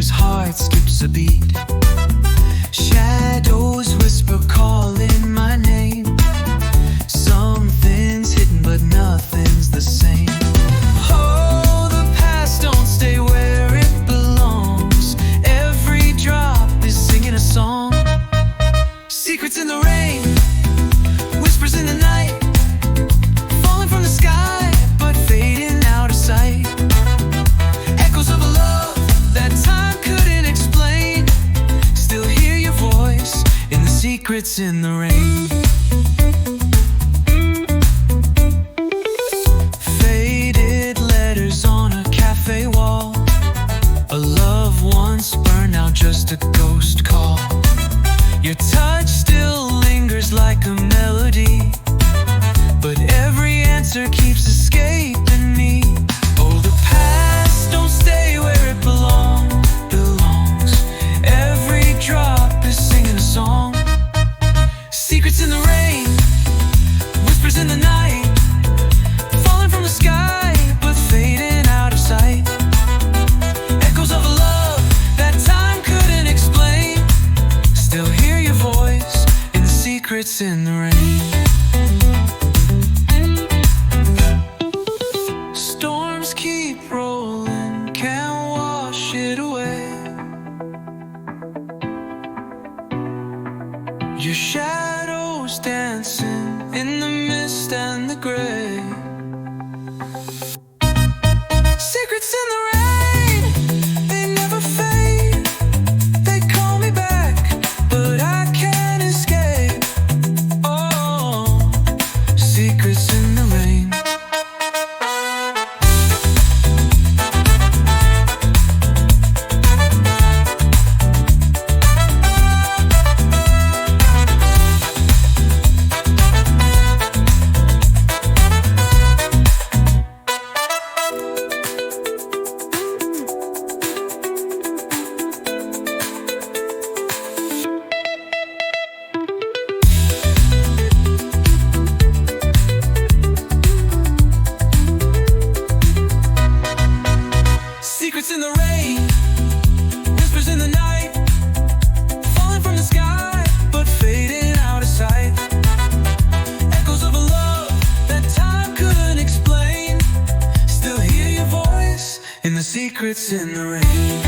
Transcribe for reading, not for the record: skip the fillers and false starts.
whose heart skips a beat. Shadows whisper calling my name. Something's hidden but nothing's the same. Oh, the past don't stay where it belongs. Every drop is singing a song. Secrets in the rain, whispers in the night, falling from the sky but fading out of sight. Echoes of a love that time couldn't explain. Still hear your voice in the secrets in the rain. Faded letters on a cafe wall. A love once burned, now just a ghost call. Your touch still lingers like a melody, but every answer keeps escaping me. Oh, the past don't stay where it belongs. Every drop is singing a song. Secrets in the rain, whispers in the night, falling from the sky but fading out of sight. Echoes of a love that time couldn't explain. Still hear your voice in the secrets in the rain. Storms keep rolling, can't wash it away. Your shadows dancing in the mist and the gray. Secrets in the rain, they never fade. They call me back, but I can't escape. Oh, secrets in the rain. Secrets in the rain, whispers in the night, falling from the sky but fading out of sight. Echoes of a love that time couldn't explain. Still hear your voice in the secrets in the rain.